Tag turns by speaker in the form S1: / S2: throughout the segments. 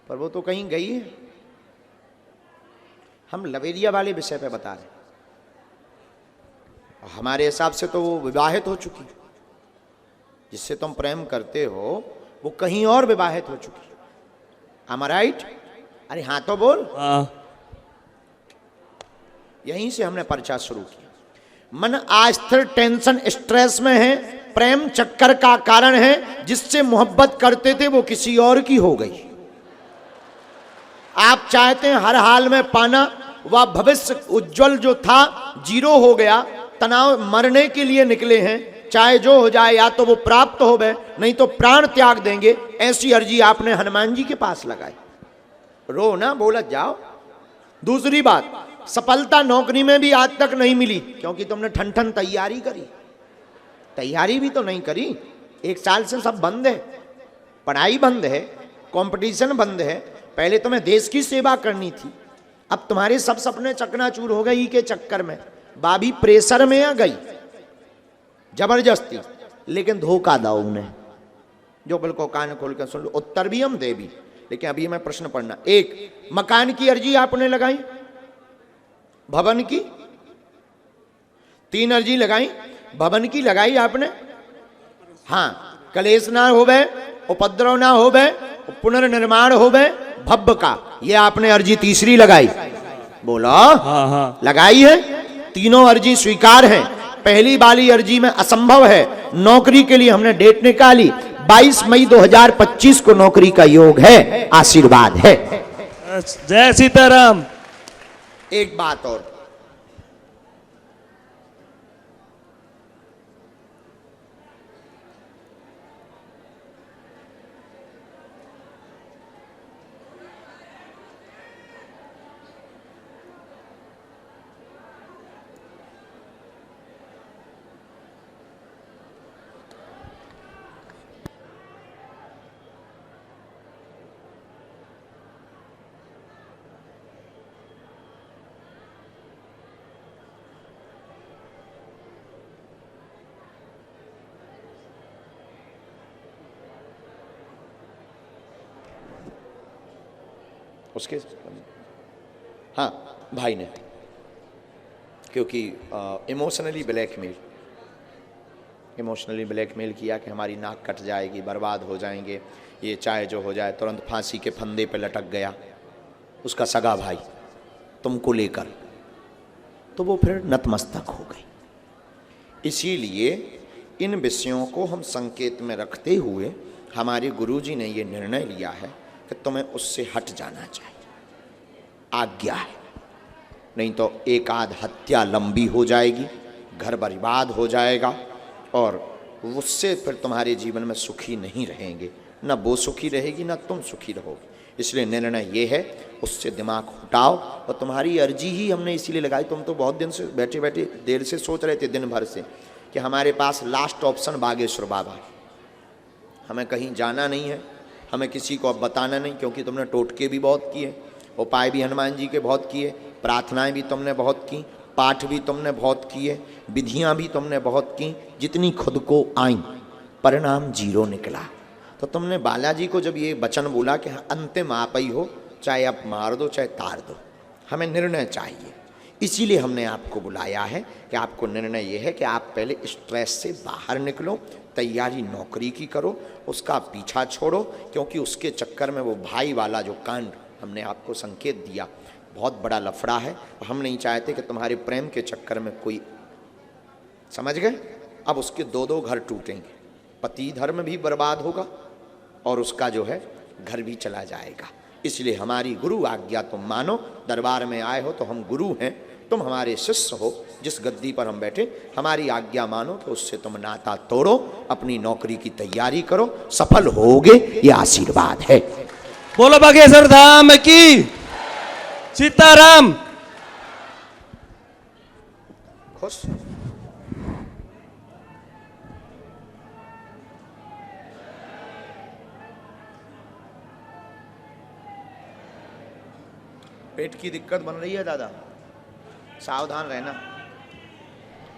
S1: पर वो तो कहीं गई है। हम लवेरिया वाले विषय पे बता रहे, हमारे हिसाब से तो वो विवाहित हो चुकी, जिससे तुम प्रेम करते हो वो कहीं और विवाहित हो चुकी। Am I right? अरे हाँ तो बोल। यहीं से हमने पर्चा शुरू किया। मन अस्थिर, टेंशन, स्ट्रेस में है, प्रेम चक्कर का कारण है, जिससे मोहब्बत करते थे वो किसी और की हो गई। आप चाहते हैं हर हाल में पाना, वह भविष्य उज्जवल जो था जीरो हो गया, तनाव, मरने के लिए निकले हैं, चाहे जो हो जाए, या तो वो प्राप्त हो गए नहीं तो प्राण त्याग देंगे। ऐसी अर्जी आपने हनुमान जी के पास लगाई। रो ना, बोलत जाओ। दूसरी बात, सफलता नौकरी में भी आज तक नहीं मिली, क्योंकि तुमने ठन ठन तैयारी करी। तैयारी भी तो नहीं करी, 1 साल से सब बंद है, पढ़ाई बंद है, कंपटीशन बंद है। पहले तुम्हें देश की सेवा करनी थी, अब तुम्हारे सब सपने चकनाचूर हो गई के चक्कर में भाभी प्रेशर में आ गई जबरदस्ती। लेकिन धोखा दो उन्हें, जो बिल्कुल कान खोल कर सुन लो, उत्तर भी हम दे भी। लेकिन अभी मैं प्रश्न पढ़ना। 1, मकान की अर्जी आपने लगाई, भवन की 3 अर्जी लगाई, भवन की लगाई आपने। हाँ, कलेश ना होवे, उपद्रव ना होवे, पुनर्निर्माण होवे, भव्य का, ये आपने अर्जी तीसरी लगाई। बोलो।
S2: हाँ हाँ
S1: लगाई है। तीनों अर्जी स्वीकार है। पहली वाली अर्जी में असंभव है, नौकरी के लिए हमने डेट निकाली, 22 मई 2025 को नौकरी का योग है, आशीर्वाद है।
S2: जय सीताराम।
S1: एक बात और, उसके हाँ भाई ने, क्योंकि इमोशनली ब्लैकमेल किया कि हमारी नाक कट जाएगी, बर्बाद हो जाएंगे, ये चाहे जो हो जाए। तुरंत फांसी के फंदे पे लटक गया उसका सगा भाई तुमको लेकर, तो वो फिर नतमस्तक हो गई। इसीलिए इन विषयों को हम संकेत में रखते हुए हमारे गुरुजी ने ये निर्णय लिया है कि तुम्हें उससे हट जाना चाहिए, आज्ञा है। नहीं तो एक आध हत्या लंबी हो जाएगी, घर बर्बाद हो जाएगा, और उससे फिर तुम्हारे जीवन में सुखी नहीं रहेंगे, न वो सुखी रहेगी न तुम सुखी रहोगे। इसलिए निर्णय ये है, उससे दिमाग हटाओ। और तुम्हारी अर्जी ही हमने इसीलिए लगाई, तुम तो बहुत दिन से बैठे बैठे देर से सोच रहे थे, दिन भर से, कि हमारे पास लास्ट ऑप्शन बागेश्वर बाबा, हमें कहीं जाना नहीं है, हमें किसी को अब बताना नहीं, क्योंकि तुमने टोटके भी बहुत किए, उपाय भी हनुमान जी के बहुत किए, प्रार्थनाएं भी तुमने बहुत की, पाठ भी तुमने बहुत किए, विधियां भी तुमने बहुत की, जितनी खुद को आई, परिणाम 0 निकला। तो तुमने बालाजी को जब ये वचन बोला कि अंतिम आप ही हो, चाहे आप मार दो चाहे तार दो, हमें निर्णय चाहिए। इसीलिए हमने आपको बुलाया है कि आपको निर्णय ये है कि आप पहले स्ट्रेस से बाहर निकलो, तैयारी नौकरी की करो, उसका पीछा छोड़ो, क्योंकि उसके चक्कर में वो भाई वाला जो कांड हमने आपको संकेत दिया, बहुत बड़ा लफड़ा है। हम नहीं चाहते कि तुम्हारे प्रेम के चक्कर में कोई, समझ गए, अब उसके 2 घर टूटेंगे, पति धर्म भी बर्बाद होगा और उसका जो है घर भी चला जाएगा। इसलिए हमारी गुरु आज्ञा तुम मानो। दरबार में आए हो तो हम गुरु हैं, तुम हमारे शिष्य हो, जिस गद्दी पर हम बैठे, हमारी आज्ञा मानो तो उससे तुम नाता तोड़ो, अपनी नौकरी की तैयारी करो, सफल होगे, ये आशीर्वाद है।
S2: बोलो बागेश्वर धाम की सीताराम।
S1: खुश। पेट की दिक्कत बन रही है दादा, सावधान रहना।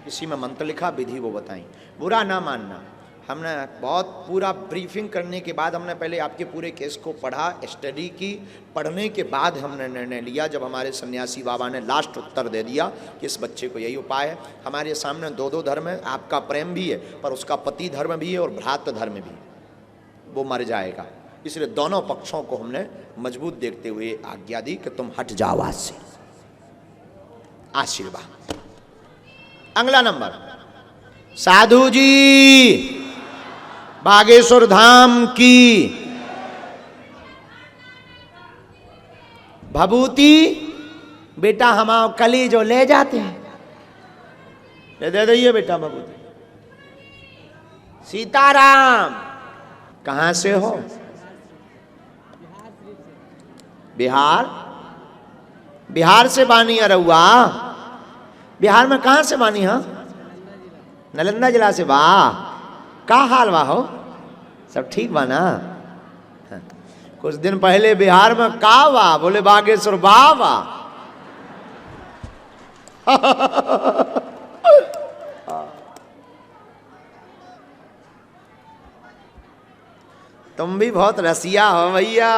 S1: इसी में मंत्र लिखा, विधि वो बताई, बुरा ना मानना। हमने बहुत पूरा ब्रीफिंग करने के बाद हमने पहले आपके पूरे केस को पढ़ा, स्टडी की। पढ़ने के बाद हमने निर्णय लिया, जब हमारे सन्यासी बाबा ने लास्ट उत्तर दे दिया कि इस बच्चे को यही उपाय है। हमारे सामने दो दो धर्म है, आपका प्रेम भी है पर उसका पति धर्म भी है और भ्रातृ धर्म भी है, वो मर जाएगा। इसलिए दोनों पक्षों को हमने मजबूत देखते हुए आज्ञा दी कि तुम हट जाओ आज से। आशीर्वाद। अगला नंबर, साधु जी बागेश्वर धाम की भभूति बेटा हम कली जो ले जाते हैं, दे दीजिए बेटा भभूति। सीताराम, कहां से हो? बिहार। बिहार से बानी अरुआ? बिहार में कहां से बानी? हाँ, नालंदा जिला से। वाह, का हाल बा हो? सब ठीक बा ना? हाँ। कुछ दिन पहले बिहार में का बा? बोले बागेश्वर बाबा। तुम भी बहुत रसिया हो भैया,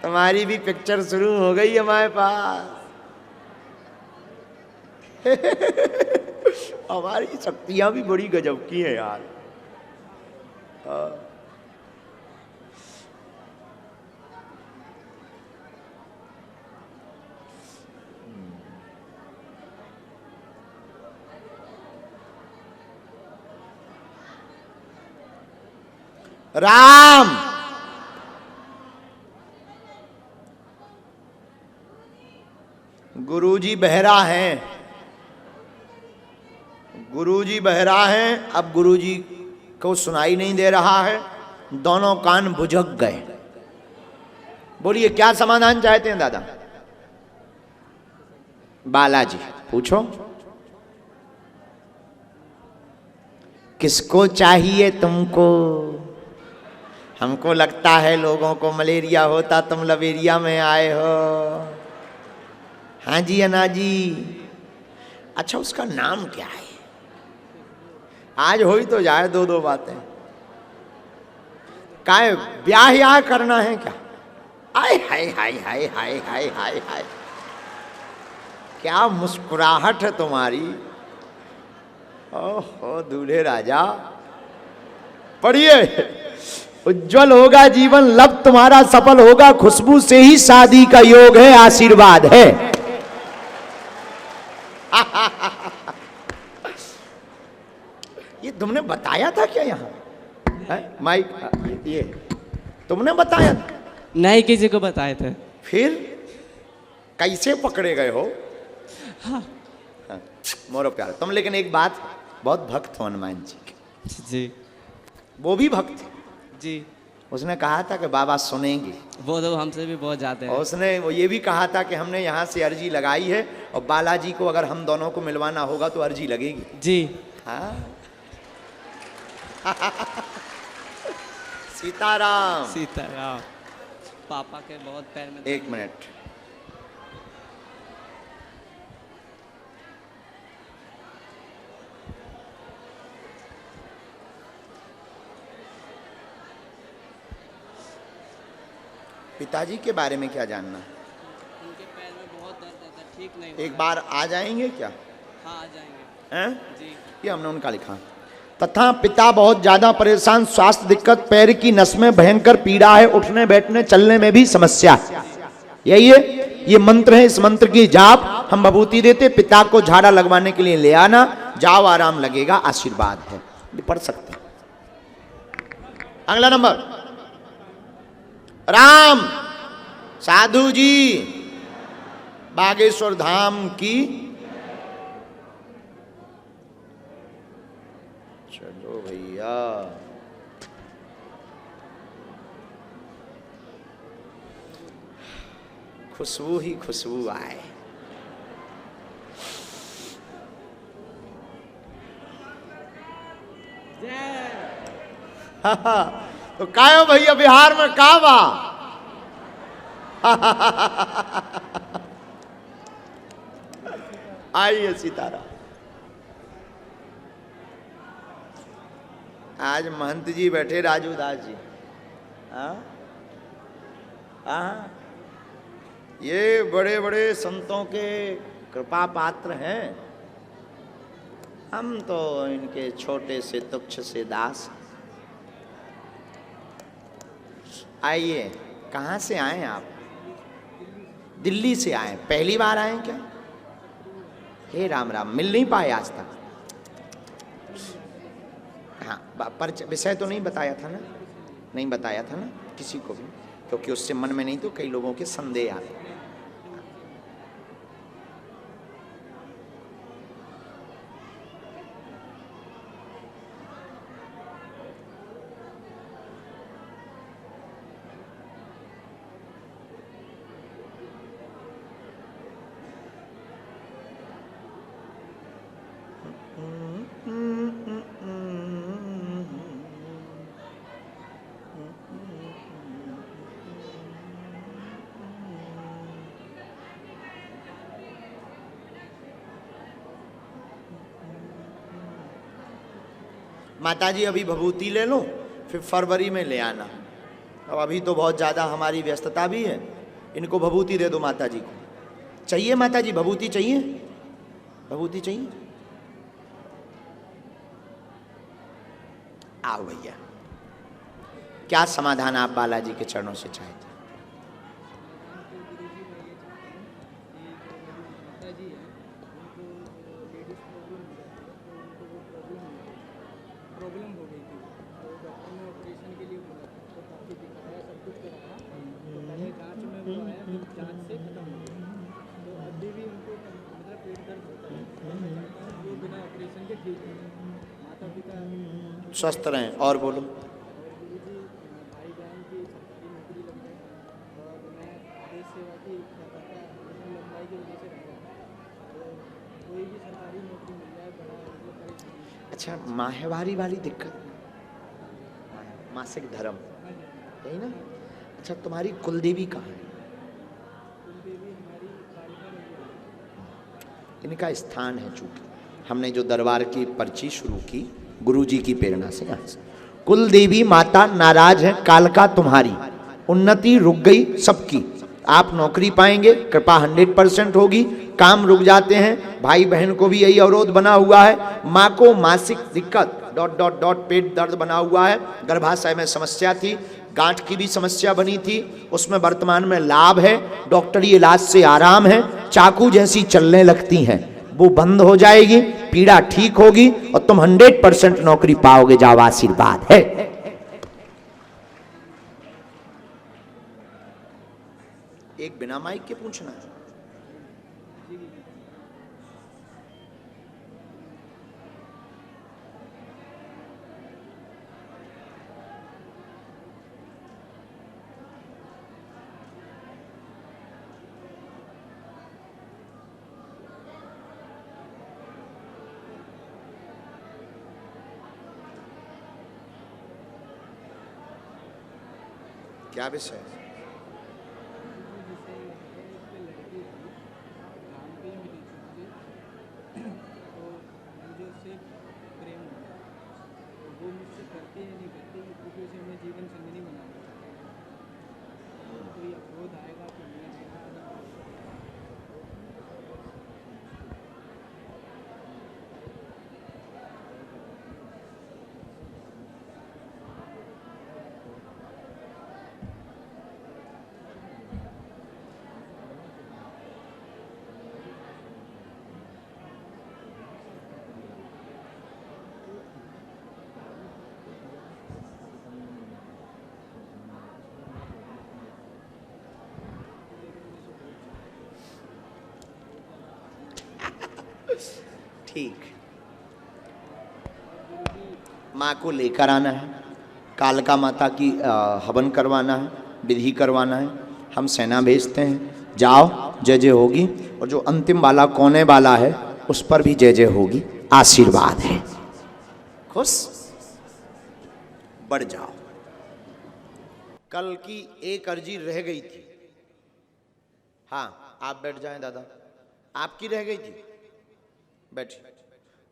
S1: तुम्हारी भी पिक्चर शुरू हो गई हमारे पास। हमारी शक्तियां भी बड़ी गजब की है यार। राम, गुरुजी बहरा हैं, गुरुजी बहरा हैं। अब गुरुजी को सुनाई नहीं दे रहा है, दोनों कान बुझक गए। बोलिए क्या समाधान चाहते हैं दादा? बालाजी पूछो, किसको चाहिए तुमको? हमको लगता है लोगों को मलेरिया होता, तुम लवेरिया में आए हो। हाँ जी अन्ना जी। अच्छा, उसका नाम क्या है? आज हो ही तो जाए दो दो बातें। काय ब्याह या करना है क्या? आय हाय हाय हाय हाय हाय हाय हाय, क्या मुस्कुराहट है तुम्हारी। ओहो दूल्हे राजा, पढ़िए। उज्जवल होगा जीवन, लब तुम्हारा सफल होगा, खुशबू से ही शादी का योग है, आशीर्वाद है। ये तुमने बताया था क्या यहाँ? माइक ये तुमने बताया था?
S3: नहीं, किसी को बताए थे।
S1: फिर कैसे पकड़े गए हो?
S3: हाँ।
S1: हाँ, मोरो प्यार तुम। लेकिन एक बात, बहुत भक्त हो हनुमान जी के।
S3: जी।
S1: वो भी भक्त थे।
S3: जी।
S1: उसने कहा था कि बाबा सुनेंगे।
S3: वो तो हमसे भी बहुत जाते हैं।
S1: और उसने वो ये भी कहा था कि हमने यहाँ से अर्जी लगाई है और बालाजी को अगर हम दोनों को मिलवाना होगा तो अर्जी लगेगी।
S3: जी।
S1: हाँ। सीताराम।
S3: सीताराम। पापा के बहुत पैर में।
S1: एक मिनट, पिताजी के बारे में क्या जानना?
S3: उनके पैर में बहुत दर्द रहता है, ठीक नहीं।
S1: एक बार आ जाएंगे क्या?
S3: हाँ, आ जाएंगे।
S1: हैं?
S3: जी।
S1: ये हमने उनका लिखा। तथा पिता बहुत ज्यादा परेशान, स्वास्थ्य दिक्कत, पैर की नस में भयंकर पीड़ा है, उठने बैठने चलने में भी समस्या। यही है, ये मंत्र है। इस मंत्र की जाप हम विभूति देते, पिता को झाड़ा लगवाने के लिए ले आना, जाओ आराम लगेगा, आशीर्वाद है। पढ़ सकते हैं। अगला नंबर, राम साधु जी बागेश्वर धाम की। चलो भैया, खुशबू ही खुशबू आए। तो कायो भैया बिहार में का बा? आइए सीताराम। आज महंत जी बैठे, राजू दास जी। हाँ हाँ, ये बड़े बड़े संतों के कृपा पात्र हैं, हम तो इनके छोटे से तुच्छ से दास। आइए, कहाँ से आए आप? दिल्ली से आए, पहली बार आए क्या? हे राम राम, मिल नहीं पाए आज तक? हाँ, पर विषय तो नहीं बताया था ना? नहीं बताया था ना किसी को भी, क्योंकि उससे मन में नहीं तो कई लोगों के संदेह आते। माताजी अभी भभूति ले लो, फिर फरवरी में ले आना। अब अभी तो बहुत ज़्यादा हमारी व्यस्तता भी है। इनको भभूति दे दो माताजी को। चाहिए माताजी भभूति? चाहिए भभूति? चाहिए? आओ भैया, क्या समाधान आप बालाजी के चरणों से चाहते?
S4: प्रॉब्लम हो गई थी, तो डॉक्टर ने ऑपरेशन के लिए बोला था, तो काफ़ी दिखाया, सब कुछ कराया, तो पहले जांच में वो आया, फिर जांच से खत्म हो गया। तो अभी भी उनको मतलब पेट दर्द होता है, तो मैं चाहता हूँ वो बिना ऑपरेशन के ठीक हो जाए, माता पिता
S1: स्वस्थ रहें। और बोलो।
S4: गुरु जी, भाई बहन की सरकारी नौकरी लग जाए, और मैं देश सेवा की लंबाई की वजह से रह गया, तो कोई भी सरकारी नौकरी मिल जाए, बड़ा मतलब परेशानी।
S1: अच्छा, माहवारी वाली दिक्कत, मासिक धर्म, यही ना? अच्छा, तुम्हारी कुलदेवी कहाँ है?
S4: कुलदेवी हमारी कालिका मैया।
S1: इनका स्थान है, चूंकि हमने जो दरबार की पर्ची शुरू की गुरुजी की प्रेरणा से, यहाँ से कुलदेवी माता नाराज है, कालका तुम्हारी उन्नति रुक गई सबकी। आप नौकरी पाएंगे, कृपा 100% होगी। काम रुक जाते हैं, भाई बहन को भी यही अवरोध बना हुआ है। माँ को मासिक दिक्कत ... पेट दर्द बना हुआ है, गर्भाशय में समस्या थी, गांठ की भी समस्या बनी थी, उसमें वर्तमान में लाभ है, डॉक्टरी इलाज से आराम है, चाकू जैसी चलने लगती हैं, वो बंद हो जाएगी, पीड़ा ठीक होगी और तुम 100% नौकरी पाओगे। जाओ, आशीर्वाद है। एक बिना माइक के पूछना है। क्या विषय? ठीक, माँ को लेकर आना है, कालका माता की हवन करवाना है, विधि करवाना है। हम सेना भेजते हैं, जाओ, जय जय होगी। और जो अंतिम वाला कोने वाला है उस पर भी जय जय होगी, आशीर्वाद है। खुश, बढ़ जाओ। कल की एक अर्जी रह गई थी। हाँ, आप बैठ जाएं दादा, आपकी रह गई थी, बैठिए।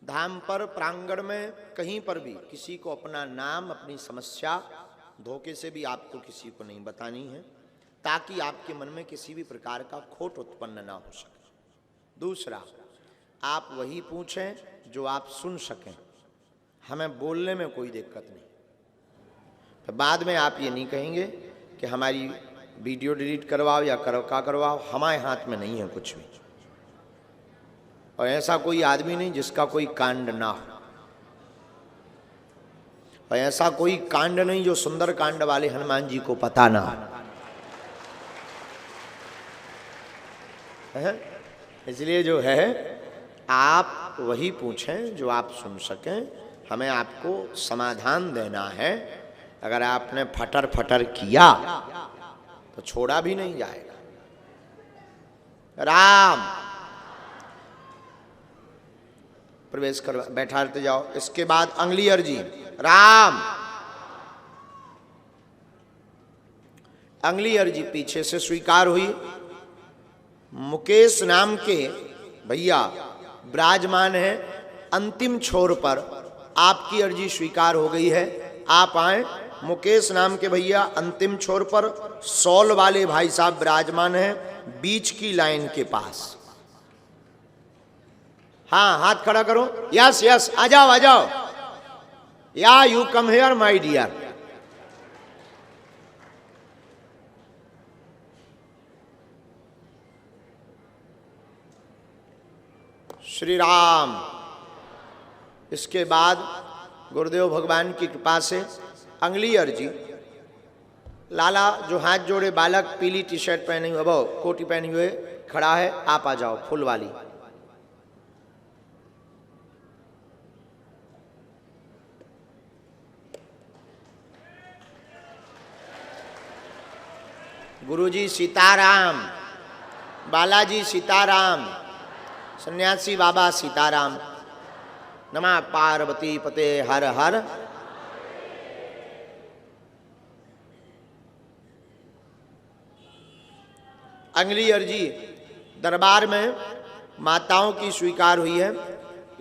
S1: धाम पर प्रांगण में कहीं पर भी किसी को अपना नाम, अपनी समस्या धोखे से भी आपको किसी को नहीं बतानी है, ताकि आपके मन में किसी भी प्रकार का खोट उत्पन्न ना हो सके। दूसरा, आप वही पूछें जो आप सुन सकें, हमें बोलने में कोई दिक्कत नहीं। तो बाद में आप ये नहीं कहेंगे कि हमारी वीडियो डिलीट करवाओ या करवाओ, हमारे हाथ में नहीं है कुछ भी। और ऐसा कोई आदमी नहीं जिसका कोई कांड ना हो, और ऐसा कोई कांड नहीं जो सुंदर कांड वाले हनुमान जी को पता ना हो। इसलिए जो है आप वही पूछें जो आप सुन सकें, हमें आपको समाधान देना है। अगर आपने फटर फटर किया तो छोड़ा भी नहीं जाएगा। राम प्रवेश कर बैठाते जाओ। इसके बाद अगली अर्जी, राम। अगली अर्जी पीछे से स्वीकार हुई। मुकेश नाम के भैया विराजमान है अंतिम छोर पर, आपकी अर्जी स्वीकार हो गई है, आप आए। मुकेश नाम के भैया अंतिम छोर पर, सौल वाले भाई साहब विराजमान हैं बीच की लाइन के पास। हाँ, हाथ खड़ा करो। यस यस, आ जाओ आ जाओ। या you come here my dear. Shri Ram. इसके बाद गुरुदेव भगवान की कृपा से अगली अर्जी, लाला जो हाथ जोड़े बालक पीली टी शर्ट पहने हुए, वो कोटी पहने हुए खड़ा है, आप आ जाओ फुल वाली। गुरुजी सीताराम, बालाजी सीताराम, सन्यासी बाबा सीताराम। नमः पार्वती पते हर हर। अगली अर्जी दरबार में माताओं की स्वीकार हुई है।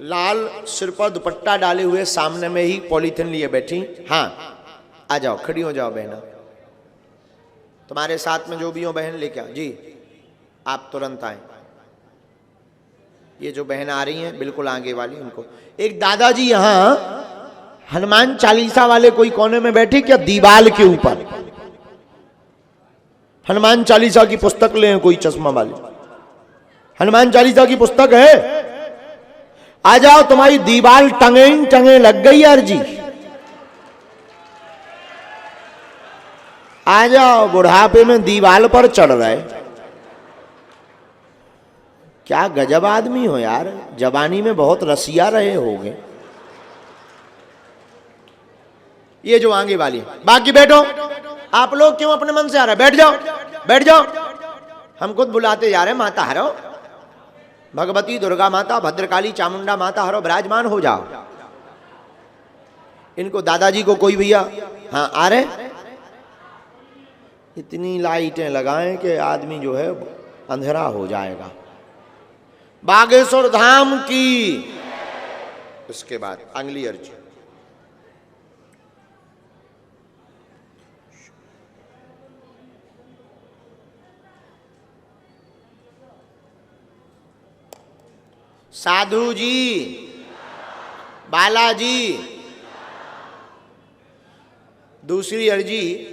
S1: लाल सिर पर दुपट्टा डाले हुए सामने में ही पॉलीथिन लिए बैठी। हाँ, आ जाओ, खड़ी हो जाओ बहना। तुम्हारे साथ में जो भी हो बहन लेके आओ जी, आप तुरंत आए। ये जो बहन आ रही हैं बिल्कुल आगे वाली, उनको एक दादाजी यहाँ हनुमान चालीसा वाले कोई कोने में बैठे क्या, दीवाल के ऊपर हनुमान चालीसा की पुस्तक ले, कोई चश्मा वाले हनुमान चालीसा की पुस्तक है, आ जाओ। तुम्हारी दीवाल टंगे लग गई यार जी, आ जाओ। बुढ़ापे में दीवाल पर चढ़ रहे, क्या गजब आदमी हो यार, जवानी में बहुत रसिया रहे होगे। ये जो आगे वाली, बाकी बैठो। आप लोग क्यों अपने मन से आ रहे, बैठ जाओ बैठ जाओ। हम खुद बुलाते जा रहे हैं, माता हरो, भगवती दुर्गा माता, भद्रकाली चामुंडा माता हरो, विराजमान हो जाओ। इनको दादाजी को कोई भैया, हाँ आ रहे। इतनी लाइटें लगाएं कि आदमी जो है अंधेरा हो जाएगा। बागेश्वर धाम की। इसके बाद अगली अर्जी, साधु जी, बालाजी। दूसरी अर्जी,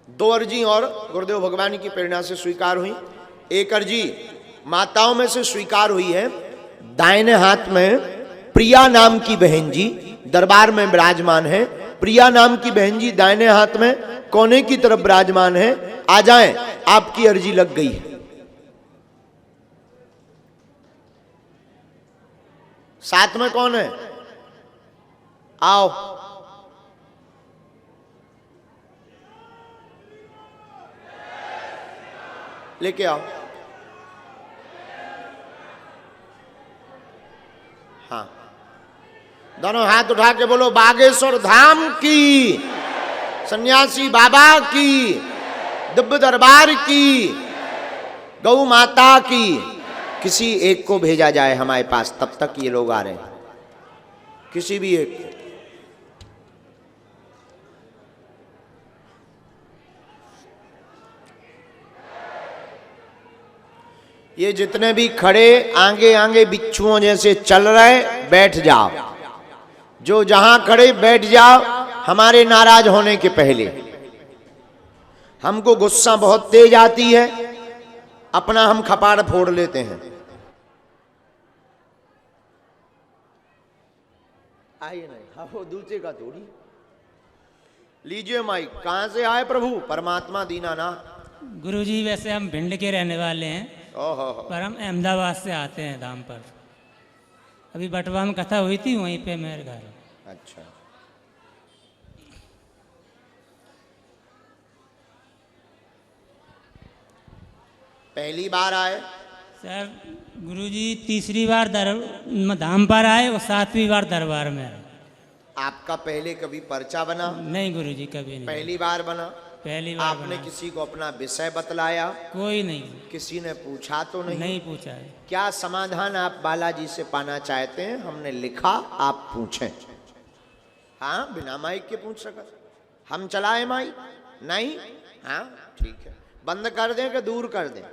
S1: दो अर्जी और गुरुदेव भगवान की प्रेरणा से स्वीकार हुई। एक अर्जी माताओं में से स्वीकार हुई है। दाहिने हाथ में प्रिया नाम की बहन जी दरबार में विराजमान है। प्रिया नाम की बहन जी दाहिने हाथ में कोने की तरफ विराजमान है। आ जाएं, आपकी अर्जी लग गई है। साथ में कौन है, आओ। लेके आओ। हाँ, दोनों हाथ उठा के बोलो बागेश्वर धाम की, सन्यासी बाबा की, दिव्य दरबार की, गौ माता की। किसी एक को भेजा जाए हमारे पास, तब तक ये लोग आ रहे हैं, किसी भी एक को। ये जितने भी खड़े आगे आगे बिच्छुओं जैसे चल रहे, बैठ जाओ। जो जहां खड़े बैठ जाओ, हमारे नाराज होने के पहले। हमको गुस्सा बहुत तेज आती है, अपना हम खपाड़ फोड़ लेते हैं। आइए नहीं, हाँ वो दूसरे का थोड़ी। लीजिए माइक। कहां से आए प्रभु? परमात्मा दीनानाथ।
S5: गुरुजी वैसे हम भिंड के रहने वाले हैं,
S1: ओहो,
S5: पर हम अहमदाबाद से आते हैं धाम पर। अभी बटवा में कथा हुई थी, वहीं पे मेरे घर है।
S1: अच्छा। पहली बार आए?
S5: सर गुरुजी तीसरी बार धाम पर आए और 7वीं बार दरबार में आए।
S1: आपका पहले कभी पर्चा बना?
S5: नहीं गुरुजी, कभी नहीं।
S1: पहली बार बना?
S5: पहली बार
S1: आपने
S5: बना।
S1: किसी को अपना विषय बतलाया?
S5: कोई नहीं,
S1: किसी ने पूछा तो नहीं?
S5: नहीं पूछा है।
S1: क्या समाधान आप बालाजी से पाना चाहते हैं? हमने लिखा, आप पूछें। हाँ, बिना माइक के पूछ सका। हम चलाए माइक? नहीं? हाँ ठीक है। बंद कर दें कि दूर कर दें?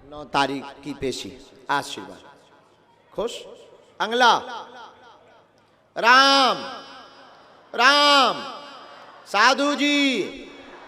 S1: नौ तारीख की पेशी। आशीर्वाद। खुश? अंगला। राम राम। साधु जी